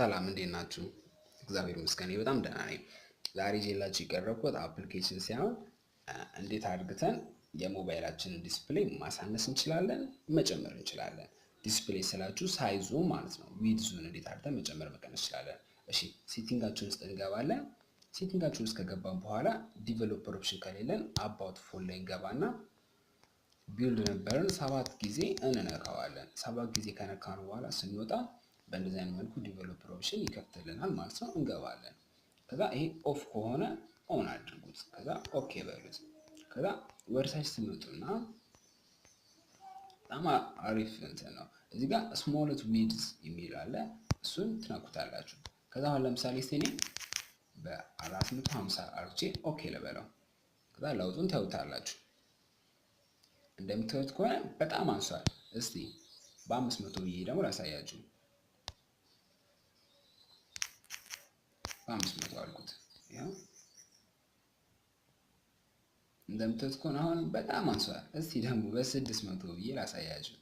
ሰላም እንዴት ናችሁ? እግዚአብሔር ይመስገን በጣም ደህና ነኝ። ዛሬ ይዤላችሁ የቀረብኩት አፕሊኬሽን ሲሆን እንዴት አድርገን የሞባይላችንን ዲስፕሌይ ማሳነስ እንችላለን፣ መጨመር እንችላለን። ዲስፕሌይ ስላችሁ ሳይዙ ማለት ነው። ዊድዙን እንዴት አድርገን መጨመር መቀነስ እንችላለን። እሺ ሴቲንጋችን ውስጥ እንገባለን። ሴቲንጋችን ውስጥ ከገባን በኋላ ዲቨሎፐር ኦፕሽን ከሌለን አባውት ፎን ላይ እንገባና ቢልድ ነበርን 7 ጊዜ እንነካዋለን። 7 ጊዜ ከነካን በኋላ ስንወጣ በእንደዚህ አይነት መልኩ ዲቨሎፐር ኦፕሽን ይከፍትልናል ማለት ነው። እንገባለን። ከዛ ይሄ ኦፍ ከሆነ ኦን አድርጉት። ከዛ ኦኬ በሉት። ከዛ ወርሳይት ስንወጡና በጣም አሪፍ እንትን ነው። እዚህ ጋር ስሞልት ዊድዝ የሚል አለ። እሱን ትነኩታላችሁ። ከዛ አሁን ለምሳሌ እኔ በ450 አርጄ ኦኬ ልበለው። ከዛ ለውጡን ታዩታላችሁ። እንደምታዩት ከሆነ በጣም አንሷል። እስቲ በ500 ብዬ ደግሞ ላሳያችሁ። በ500 አልኩት። ያው እንደምታዩት ከሆነ አሁን በጣም አንሷል። እስቲ ደግሞ በ600 ብዬ ላሳያችሁ።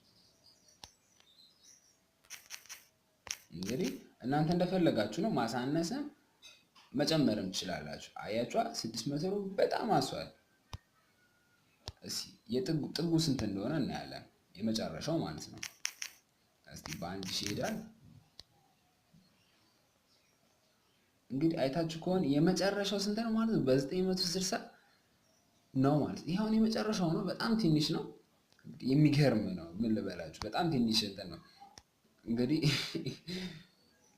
እንግዲህ እናንተ እንደፈለጋችሁ ነው፣ ማሳነስም መጨመርም ትችላላችሁ። አያችኋ 600 በጣም አንሷል። እስቲ የጥጉ ስንት እንደሆነ እናያለን። የመጨረሻው ማለት ነው። እስቲ በ1000 ይሄዳል። እንግዲህ አይታችሁ ከሆነ የመጨረሻው ስንት ነው ማለት ነው? በ960 ነው ማለት ነው። ይሄውን የመጨረሻው ነው። በጣም ትንሽ ነው። የሚገርም ነው። ምን ልበላችሁ፣ በጣም ትንሽ እንትን ነው። እንግዲህ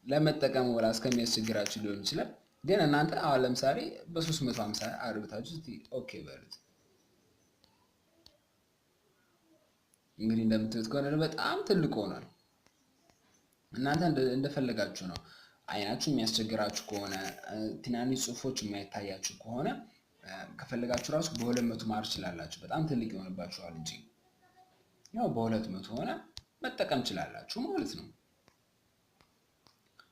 ለመጠቀም ወላ እስከሚያስቸግራችሁ ሊሆን ይችላል። ግን እናንተ አሁን ለምሳሌ በ350 አድርጋችሁ እስቲ ኦኬ በሉት። እንግዲህ እንደምትሉት ከሆነ በጣም ትልቅ ሆኗል። እናንተ እንደፈለጋችሁ ነው። አይናችሁ የሚያስቸግራችሁ ከሆነ ትናንሽ ጽሁፎች የማይታያችሁ ከሆነ ከፈለጋችሁ ራሱ በ200 ማር ይችላላችሁ። በጣም ትልቅ ይሆንባችኋል እንጂ ያው በ200 ሆነ መጠቀም ይችላላችሁ ማለት ነው።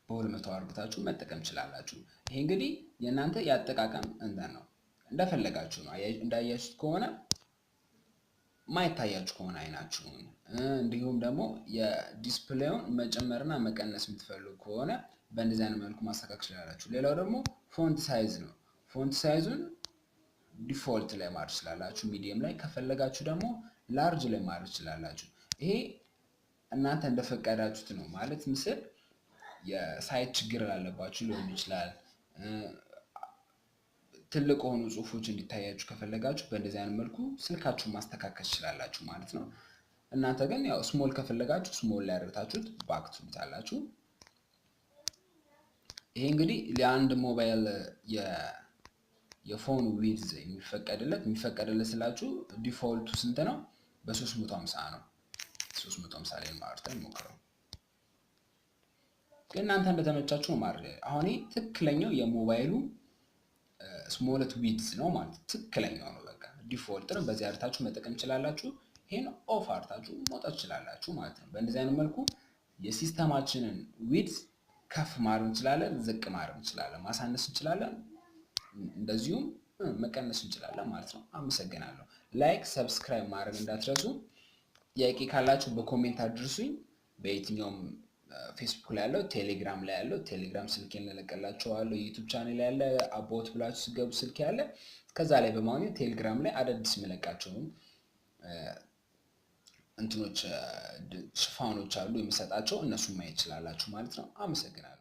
በ200 አርግታችሁ መጠቀም ይችላላችሁ። ይሄ እንግዲህ የእናንተ ያጠቃቀም እንትን ነው። እንደፈለጋችሁ ነው። እንዳያችሁት ከሆነ ማይታያችሁ ከሆነ አይናችሁን እንዲሁም ደግሞ የዲስፕሌዩን መጨመርና መቀነስ የምትፈልጉ ከሆነ በእንደዚህ አይነት መልኩ ማስተካከል ይችላላችሁ። ሌላው ደግሞ ፎንት ሳይዝ ነው። ፎንት ሳይዙን ዲፎልት ላይ ማድረግ ይችላላችሁ። ሚዲየም ላይ ከፈለጋችሁ ደግሞ ላርጅ ላይ ማድረግ ይችላላችሁ። ይሄ እናንተ እንደፈቀዳችሁት ነው። ማለት ምስል የሳይት ችግር ላለባችሁ ሊሆን ይችላል። ትልቅ ሆኑ ጽሁፎች እንዲታያችሁ ከፈለጋችሁ በእንደዚህ አይነት መልኩ ስልካችሁን ማስተካከል ይችላላችሁ ማለት ነው። እናንተ ግን ያው ስሞል ከፈለጋችሁ ስሞል ላይ አድርጋችሁት ባክ ትሉታላችሁ። ይሄ እንግዲህ ለአንድ ሞባይል የፎን ዊድዝ የሚፈቀድለት ስላችሁ ዲፎልቱ ስንት ነው? በ350 ነው። 350 ላይ ማርታ ሞክረው። ግን እናንተ እንደተመቻችሁ ነው ማድረግ። አሁን ይሄ ትክክለኛው የሞባይሉ ስሞልት ዊድዝ ነው ማለት ትክክለኛው ነው። በቃ ዲፎልት ነው። በዚህ አርታችሁ መጠቀም ይችላላችሁ። ይሄን ኦፍ አርታችሁ መውጣት ይችላላችሁ ማለት ነው። በእንደዚህ አይነት መልኩ የሲስተማችንን ዊድዝ ከፍ ማድረግ እንችላለን፣ ዝቅ ማድረግ እንችላለን፣ ማሳነስ እንችላለን፣ እንደዚሁም መቀነስ እንችላለን ማለት ነው። አመሰግናለሁ። ላይክ ሰብስክራይብ ማድረግ እንዳትረሱ። ጥያቄ ካላችሁ በኮሜንት አድርሱኝ። በየትኛውም ፌስቡክ ላይ ያለው፣ ቴሌግራም ላይ ያለው፣ ቴሌግራም ስልኬን ለቀላችኋለሁ። ዩቲዩብ ቻናል ላይ ያለ አባውት ብላችሁ ሲገቡ ስልክ ያለ ከዛ ላይ በማግኘት ቴሌግራም ላይ አዳዲስ መለቃቸው እንትኖች ሽፋኖች አሉ የሚሰጣቸው፣ እነሱን ማየት ይችላላችሁ ማለት ነው። አመሰግናለሁ።